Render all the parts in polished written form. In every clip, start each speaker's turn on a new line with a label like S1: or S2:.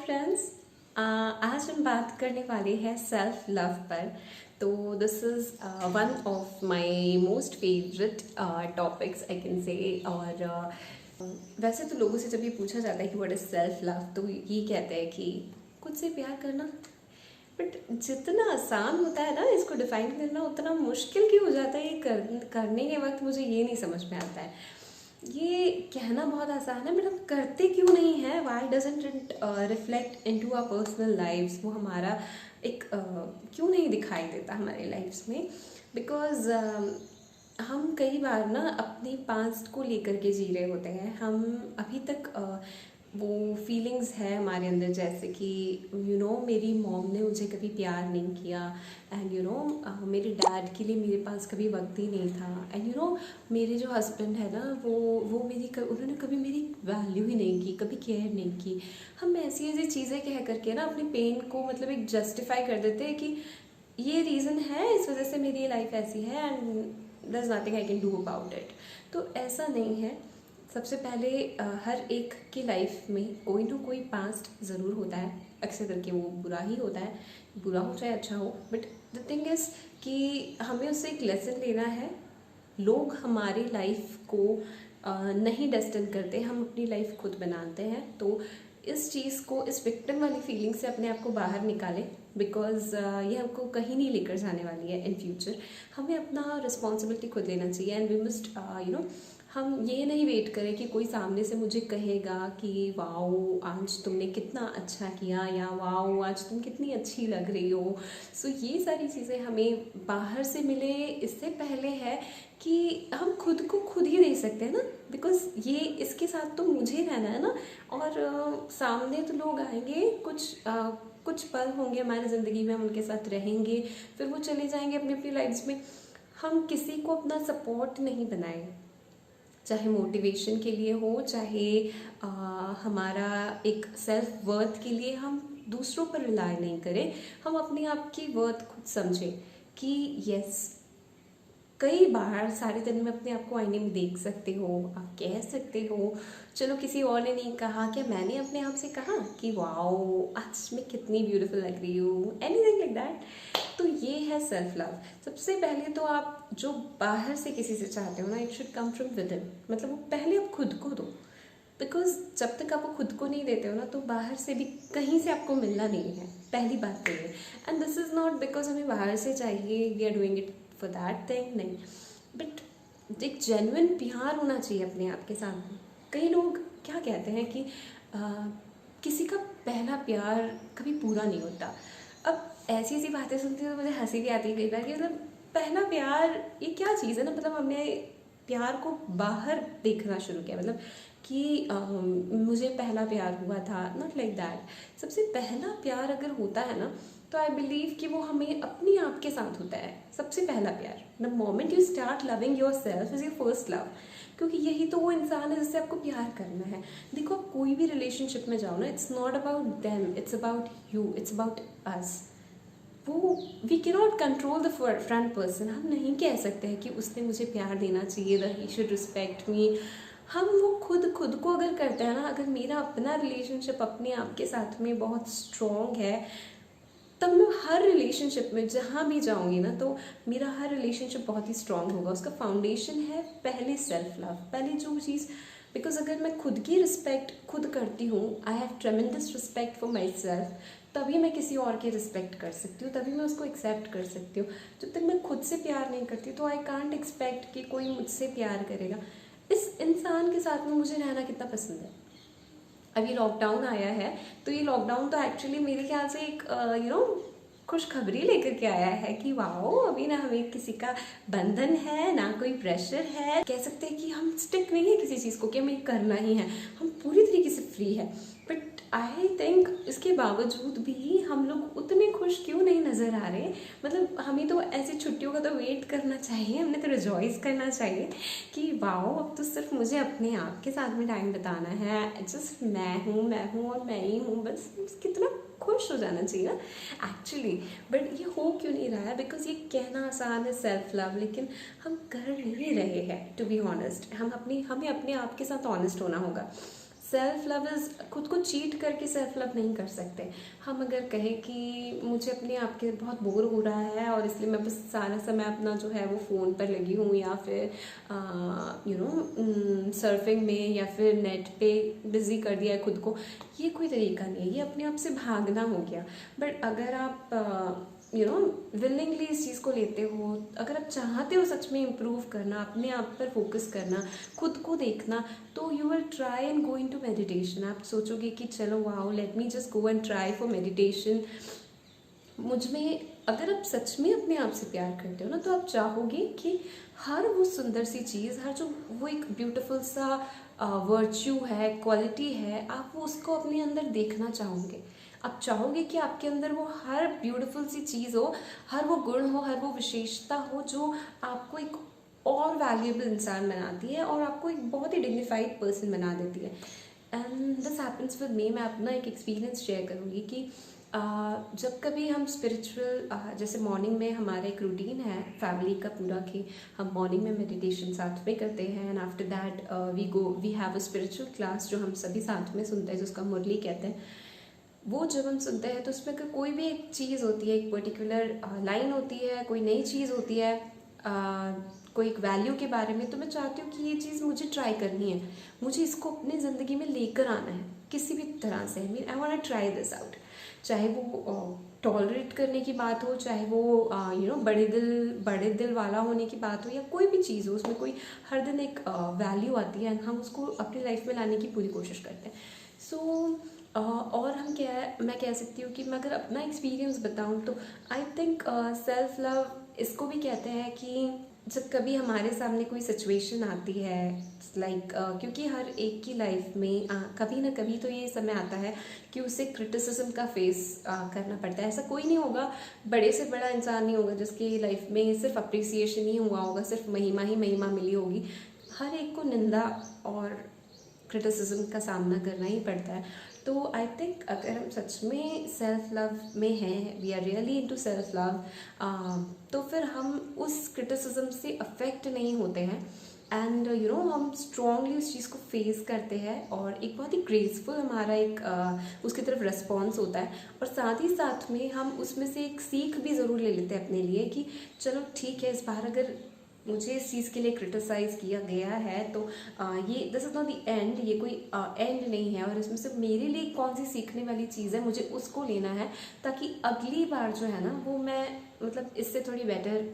S1: Friends, आज हम बात करने वाले हैं सेल्फ लव पर। तो this is one of my most favourite topics I can say. और वैसे तो लोगों से जब ये पूछा जाता है कि व्हाट इज़ सेल्फ लव, तो ये कहते हैं कि खुद से प्यार करना। बट जितना आसान होता है ना इसको डिफाइन करना, उतना मुश्किल क्यों हो जाता है ये करने के वक्त। मुझे ये नहीं समझ में आता है। ये कहना बहुत आसान है बट हम करते क्यों नहीं है? Why doesn't it reflect into our personal lifes? वो हमारा एक क्यों नहीं दिखाई देता हमारे लाइफ्स में? बिकॉज हम कई बार ना अपनी पास्ट को लेकर के जी रहे होते हैं। हम अभी तक वो फीलिंग्स है हमारे अंदर, जैसे कि मेरी मॉम ने मुझे कभी प्यार नहीं किया, एंड मेरे डैड के लिए मेरे पास कभी वक्त ही नहीं था, एंड मेरे जो हस्बैंड है ना वो उन्होंने कभी मेरी वैल्यू ही नहीं की, कभी केयर नहीं की। हम ऐसी ऐसी चीज़ें कह करके ना अपने पेन को मतलब एक जस्टिफाई कर देते हैं कि ये रीज़न है, इस वजह से मेरी लाइफ ऐसी है and there is nothing I can do about it. तो ऐसा नहीं है। सबसे पहले हर एक की लाइफ में कोई ना कोई पास्ट ज़रूर होता है। अक्सर करके वो बुरा ही होता है, बुरा हो चाहे अच्छा हो। बट द थिंग इज़ कि हमें उससे एक लेसन लेना है। लोग हमारी लाइफ को नहीं डेस्टिन करते, हम अपनी लाइफ खुद बनाते हैं। तो इस चीज़ को, इस विक्टिम वाली फीलिंग से अपने आप को बाहर निकालें, बिकॉज ये हमको कहीं नहीं लेकर जाने वाली है इन फ्यूचर। हमें अपना रिस्पॉन्सिबिलिटी खुद लेना चाहिए एंड वी मस्ट हम ये नहीं वेट करें कि कोई सामने से मुझे कहेगा कि वाओ आज तुमने कितना अच्छा किया, या वाओ आज तुम कितनी अच्छी लग रही हो। सो ये सारी चीज़ें हमें बाहर से मिले इससे पहले है कि हम खुद को खुद ही दे सकते हैं ना। बिकॉज ये इसके साथ तो मुझे रहना है ना। और सामने तो लोग आएंगे, कुछ पल होंगे हमारी ज़िंदगी में, हम उनके साथ रहेंगे, फिर वो चले जाएंगे अपनी अपनी लाइफ्स में। हम किसी को अपना सपोर्ट नहीं बनाए, चाहे मोटिवेशन के लिए हो, चाहे हमारा एक सेल्फ वर्थ के लिए। हम दूसरों पर रिलाय नहीं करें, हम अपने आप की वर्थ खुद समझें कि यस, कई बार सारे दिन में अपने आप को आईने में देख सकते हो, आप कह सकते हो, चलो किसी और ने नहीं कहा, क्या मैंने अपने आप से कहा कि वाओ आज मैं कितनी ब्यूटीफुल लग रही हूँ, एनीथिंग लाइक दैट। तो ये है सेल्फ लव। सबसे पहले तो आप जो बाहर से किसी से चाहते हो ना, it should come from with in. मतलब वो पहले आप खुद को दो, बिकॉज जब तक आप वो खुद को नहीं देते हो ना, तो बाहर से भी कहीं से आपको मिलना नहीं है। पहली बात तो ये। And this is not because हमें बाहर से चाहिए, we are doing it for that thing, नहीं। बट एक जेन्युइन प्यार होना चाहिए अपने आप के साथ। कई लोग क्या कहते हैं कि किसी का पहला प्यार कभी पूरा नहीं होता। अब ऐसी ऐसी बातें सुनती हूँ तो मुझे हंसी भी आती है कई बार कि मतलब पहला प्यार ये क्या चीज़ है ना। मतलब हमने प्यार को बाहर देखना शुरू किया, मतलब कि मुझे पहला प्यार हुआ था, नॉट लाइक दैट। सबसे पहला प्यार अगर होता है ना, तो आई बिलीव कि वो हमें अपने आप के साथ होता है। सबसे पहला प्यार, the moment you start loving your self is your first love. क्योंकि यही तो वो इंसान है जिससे आपको प्यार करना है। देखो, आप कोई भी रिलेशनशिप में जाओ ना, it's not about them, it's about you, it's about us. वो we can not control the front person. हम नहीं कह सकते हैं कि उसने मुझे प्यार देना चाहिए, दैट ही शुड रिस्पेक्ट मी। हम वो खुद को अगर करते हैं ना, अगर मेरा अपना रिलेशनशिप अपने आप के साथ में बहुत स्ट्रॉन्ग है, तब मैं हर रिलेशनशिप में जहाँ भी जाऊँगी ना, तो मेरा हर रिलेशनशिप बहुत ही स्ट्रॉन्ग होगा। उसका फाउंडेशन है पहले सेल्फ लव, पहले जो चीज़। बिकॉज अगर मैं खुद की रिस्पेक्ट खुद करती हूँ, I have ट्रेमेंडस respect for my self, तभी मैं किसी और की रिस्पेक्ट कर सकती हूँ, तभी मैं उसको एक्सेप्ट कर सकती हूँ। जब तक मैं खुद से प्यार नहीं करती तो आई कांट एक्सपेक्ट कि कोई मुझसे प्यार करेगा। इस इंसान के साथ में मुझे रहना कितना पसंद है। अभी लॉकडाउन आया है, तो ये लॉकडाउन तो एक्चुअली मेरे ख्याल से एक खुशखबरी लेकर के आया है कि वाओ, अभी ना हमें किसी का बंधन है, ना कोई प्रेशर है। कह सकते हैं कि हम स्टिक नहीं है किसी चीज़ को कि हमें करना ही है, हम पूरी तरीके से फ्री है। बट आई थिंक इसके बावजूद भी हम लोग उतने खुश क्यों नहीं नज़र आ रहे। मतलब हमें तो ऐसी छुट्टियों का तो वेट करना चाहिए, हमने तो रिजॉइस करना चाहिए कि वाओ, अब तो सिर्फ मुझे अपने आप के साथ में टाइम बिताना है, जस्ट मैं हूँ और मैं ही हूँ, बस कितना खुश हो जाना चाहिए ना एक्चुअली। बट ये हो क्यों नहीं रहा है? बिकॉज ये कहना आसान है सेल्फ लव, लेकिन हम कर नहीं रहे हैं। टू बी ऑनेस्ट, हमें अपने आप के साथ ऑनेस्ट होना होगा। सेल्फ लव इज़, खुद को चीट करके सेल्फ लव नहीं कर सकते हम। अगर कहें कि मुझे अपने आप के बहुत बोर हो रहा है और इसलिए मैं बस सारा समय अपना जो है वो फ़ोन पर लगी हूँ, या फिर सर्फिंग में, या फिर नेट पे बिज़ी कर दिया है खुद को, ये कोई तरीका नहीं है, ये अपने आप से भागना हो गया। बट अगर आप विलिंगली इस चीज़ को लेते हो, अगर आप चाहते हो सच में इम्प्रूव करना, अपने आप पर फोकस करना, खुद को देखना, तो you will try and go in to meditation. आप सोचोगे कि चलो wow, let me just go and try for meditation. मुझ में, अगर आप सच में अपने आप से प्यार करते हो ना, तो आप चाहोगे कि हर वो सुंदर सी चीज़, हर जो वो एक ब्यूटीफुल सा वर्च्यू है, क्वालिटी है, आप वो उसको अपने अंदर देखना चाहोगे। आप चाहोगे कि आपके अंदर वो हर ब्यूटीफुल सी चीज़ हो, हर वो गुण हो, हर वो विशेषता हो जो आपको एक और वैल्यूएबल इंसान बनाती है और आपको एक बहुत ही डिग्निफाइड पर्सन बना देती है। And this happens with me. मैं अपना एक एक्सपीरियंस शेयर करूँगी कि जब कभी हम स्पिरिचुअल, जैसे मॉर्निंग में हमारा एक रूटीन है फैमिली का पूरा कि हम मॉर्निंग में मेडिटेशन साथ में करते हैं, and after that we have a spiritual class जो हम सभी साथ में सुनते हैं, जिसका मुरली कहते हैं। वो जब हम सुनते हैं तो उसमें अगर कोई भी एक चीज़ होती है, एक पर्टिकुलर लाइन होती है, कोई नई चीज़ होती है, कोई एक वैल्यू के बारे में, तो मैं चाहती हूँ कि ये चीज़ मुझे ट्राई करनी है, मुझे इसको अपनी ज़िंदगी में लेकर आना है किसी भी तरह से। I want to try this out. चाहे वो टॉलरेट करने की बात हो, चाहे वो बड़े दिल वाला होने की बात हो, या कोई भी चीज़ हो, उसमें कोई हर दिन एक वैल्यू आती है, हम उसको अपनी लाइफ में लाने की पूरी कोशिश करते हैं। सो और मैं कह सकती हूँ कि मैं अगर अपना एक्सपीरियंस बताऊँ तो आई थिंक सेल्फ लव इसको भी कहते हैं कि जब कभी हमारे सामने कोई सिचुएशन आती है, लाइक क्योंकि हर एक की लाइफ में कभी ना कभी तो ये समय आता है कि उसे क्रिटिसिज्म का फेस करना पड़ता है। ऐसा कोई नहीं होगा, बड़े से बड़ा इंसान नहीं होगा जिसकी लाइफ में सिर्फ अप्रिसिएशन ही हुआ होगा, सिर्फ महिमा ही महिमा मिली होगी। हर एक को निंदा और क्रिटिसिज्म का सामना करना ही पड़ता है। तो आई थिंक अगर हम सच में सेल्फ लव में हैं, we are really into self love, तो फिर हम उस क्रिटिसिज्म से अफेक्ट नहीं होते हैं, एंड हम स्ट्रांगली उस चीज़ को फेस करते हैं, और एक बहुत ही ग्रेसफुल हमारा एक उसकी तरफ रिस्पॉन्स होता है। और साथ ही साथ में हम उसमें से एक सीख भी ज़रूर ले लेते हैं अपने लिए कि चलो ठीक है, इस बार अगर मुझे इस चीज़ के लिए क्रिटिसाइज़ किया गया है तो ये this is not the end, ये कोई एंड नहीं है, और इसमें से मेरे लिए कौन सी सीखने वाली चीज़ है, मुझे उसको लेना है, ताकि अगली बार जो है ना वो मैं मतलब इससे थोड़ी बेटर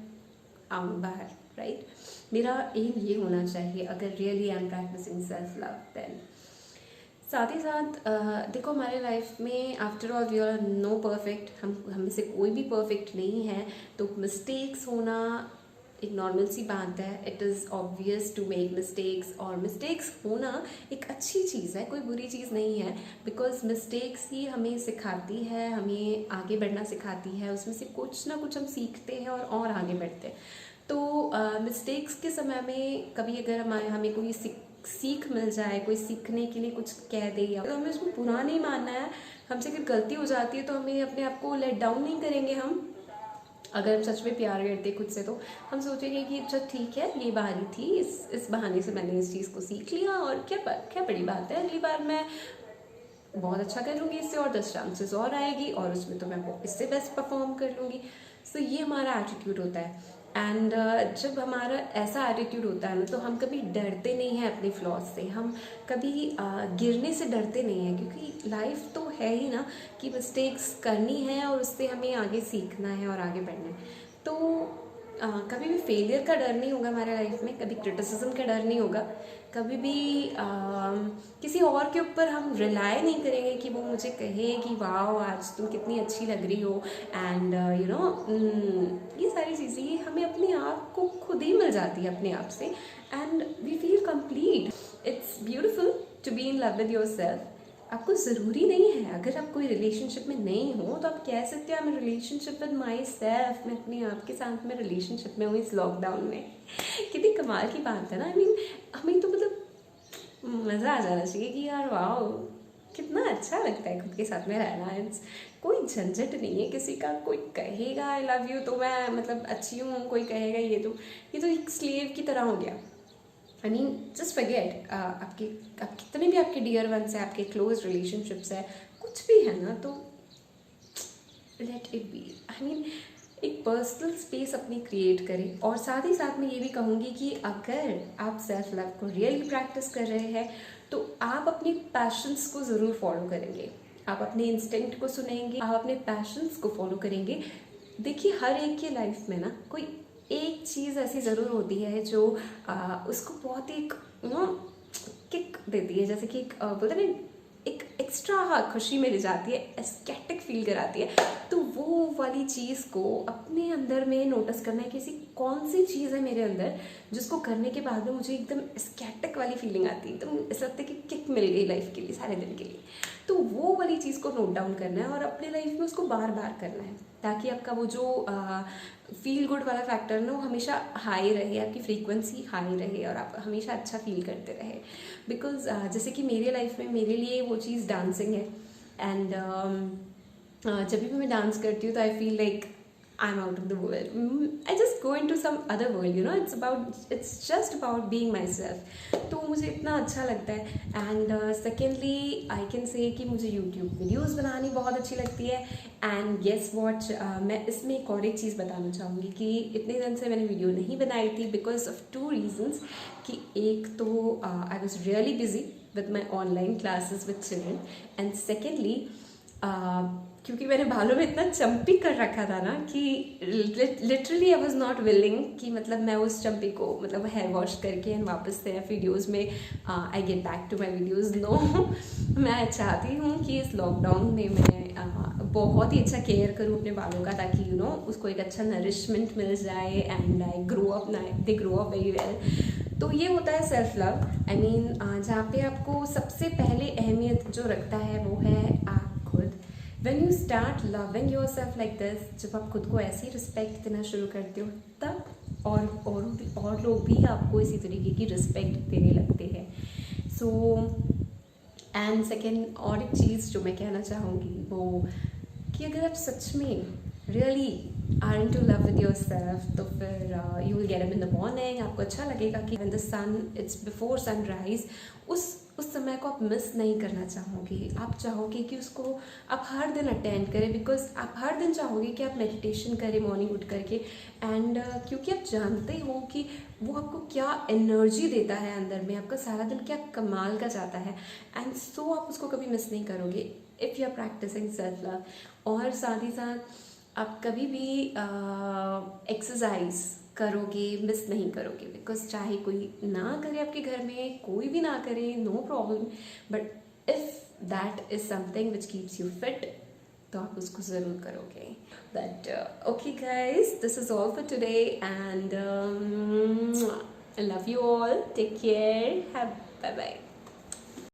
S1: आऊँ बाहर, राइट। मेरा एम ये होना चाहिए अगर really I am practicing self love. Then साथ ही साथ देखो, हमारे लाइफ में after all we are no perfect, हम में से कोई भी परफेक्ट नहीं है, तो मिस्टेक्स होना एक नॉर्मल सी बात है। It is obvious to make mistakes, और मिस्टेक्स होना एक अच्छी चीज़ है, कोई बुरी चीज़ नहीं है, बिकॉज मिस्टेक्स ही हमें सिखाती है, हमें आगे बढ़ना सिखाती है, उसमें से कुछ ना कुछ हम सीखते हैं और आगे बढ़ते हैं। तो मिस्टेक्स के समय में कभी अगर हमें कोई सीख मिल जाए, कोई सीखने के लिए कुछ कह दे, या तो हमें उसमें बुरा नहीं मानना है। हमसे अगर गलती हो जाती है तो हमें अपने आप को लेट डाउन नहीं करेंगे। हम अगर हम सच में प्यार करते खुद से तो हम सोचेंगे कि अच्छा ठीक है, ये बारी थी, इस बहाने से मैंने इस चीज़ को सीख लिया, और क्या बड़ी बात है, अगली बार मैं बहुत अच्छा कर लूँगी, इससे और 10 चांसेस और आएगी, और उसमें तो मैं इससे बेस्ट परफॉर्म कर लूँगी। सो ये हमारा एटीट्यूड होता है। एंड जब हमारा ऐसा एटीट्यूड होता है ना, तो हम कभी डरते नहीं हैं अपने फ्लॉज से, हम कभी गिरने से डरते नहीं हैं, क्योंकि लाइफ तो है ही ना कि मिस्टेक्स करनी है और उससे हमें आगे सीखना है और आगे बढ़ना है। तो कभी भी फेलियर का डर नहीं होगा हमारे लाइफ में, कभी क्रिटिसिज्म का डर नहीं होगा, कभी भी किसी और के ऊपर हम रिलाय नहीं करेंगे कि वो मुझे कहे कि वाह आज तुम कितनी अच्छी लग रही हो, एंड ये सारी चीज़ें हमें अपने आप को खुद ही मिल जाती है अपने आप से, and we feel complete. It's beautiful to be in love with your self. आपको ज़रूरी नहीं है, अगर आप कोई रिलेशनशिप में नहीं हो तो आप कह सकते हो I am relationship with my self, मैं अपने आप के साथ में रिलेशनशिप में हूँ इस लॉकडाउन में। कितनी कमाल की बात है ना। आई मीन हमें तो मतलब मज़ा आ जाना चाहिए कि यार वाह कितना अच्छा लगता है खुद के साथ में रहना। इट्स कोई झंझट नहीं है किसी का, कोई कहेगा आई लव यू तो मैं मतलब अच्छी हूँ, कोई कहेगा ये तो एक स्लेव की तरह हो गया। आई मीन जस्ट फॉरगेट आपके आप कितने भी आपके डियर वंस हैं, आपके क्लोज रिलेशनशिप्स है, कुछ भी है ना, तो let it be. I mean एक पर्सनल स्पेस अपनी क्रिएट करें। और साथ ही साथ मैं ये भी कहूँगी कि अगर आप सेल्फ लव को रियली प्रैक्टिस कर रहे हैं तो आप अपने पैशंस को ज़रूर फॉलो करेंगे, आप अपने इंस्टिंक्ट को सुनेंगे, आप अपने पैशंस को फॉलो करेंगे। देखिए हर एक के लाइफ में ना कोई एक चीज़ ऐसी ज़रूर होती है जो उसको बहुत ही किक देती है, जैसे कि एक बोलते हैं ना, एक एक्स्ट्रा खुशी मिल जाती है, एस्थेटिक फील कराती है। तो वो वाली चीज़ को अपने अंदर में नोटिस करना है कि ऐसी कौन सी चीज़ है मेरे अंदर जिसको करने के बाद में मुझे एकदम एस्थेटिक वाली फीलिंग आती है, एकदम ऐसा लगता है कि किक मिल गई लाइफ के लिए, सारे दिन के लिए। तो वो वाली चीज़ को नोट डाउन करना है और अपने लाइफ में उसको बार बार करना है, ताकि आपका वो जो फील गुड वाला फैक्टर ना वो हमेशा हाई रहे, आपकी फ्रीक्वेंसी हाई रहे और आप हमेशा अच्छा फील करते रहे। बिकॉज जैसे कि मेरे लाइफ में मेरे लिए वो चीज़ डांसिंग है। एंड जब भी मैं डांस करती हूँ तो I feel like I am out of the world, I just go in to some other world, you know, it's just about being my self. तो मुझे इतना अच्छा लगता है। And secondly I can say कि मुझे यूट्यूब वीडियोज़ बनानी बहुत अच्छी लगती है। एंड गेस वॉट, मैं इसमें एक और एक चीज़ बताना चाहूँगी कि इतने दिन से मैंने वीडियो नहीं बनाई थी बिकॉज ऑफ 2 रीजन्स। कि एक तो I was really busy with my online classes with children, and secondly क्योंकि मैंने बालों में इतना चंपी कर रखा था ना कि literally I was not willing कि मतलब मैं उस चंपी को मतलब हेयर वॉश करके एंड वापस से वीडियोज़ में I get back to my videos. No, मैं चाहती हूँ कि इस लॉकडाउन में मैं बहुत ही अच्छा केयर करूँ अपने बालों का, ताकि यू नो उसको एक अच्छा नरिशमेंट मिल जाए and I grow up they grow up very well. तो ये होता है सेल्फ लव। आई मीन जहाँ पे आपको सबसे पहले अहमियत जो रखता है वो है आप खुद। When you start loving yourself like this, जब आप खुद को ऐसी रिस्पेक्ट देना शुरू करते हो तब और लोग भी आपको इसी तरीके की रिस्पेक्ट देने लगते हैं। सो एंड सेकेंड और एक चीज़ जो मैं कहना चाहूँगी वो कि अगर आप सच में really are in to love with your self तो फिर you will get up in the morning. आपको अच्छा लगेगा कि when the sun it's before sunrise, उस समय को आप मिस नहीं करना चाहोगे। आप चाहोगे कि उसको आप हर दिन अटेंड करें, बिकॉज आप हर दिन चाहोगे कि आप मेडिटेशन करें मॉर्निंग उठ करके। एंड क्योंकि आप जानते हो कि वो आपको क्या एनर्जी देता है अंदर में, आपका सारा दिन क्या कमाल का जाता है। एंड सो आप उसको कभी मिस नहीं करोगे if you are practicing self love. और साथ ही साथ आप कभी भी एक्सरसाइज करोगे मिस नहीं करोगे, बिकॉज चाहे कोई ना करे आपके घर में, कोई भी ना करे, no problem, but if that is something which keeps you fit तो आप उसको ज़रूर करोगे। But okay guys, this is all for today and I love you all, take care, have bye bye.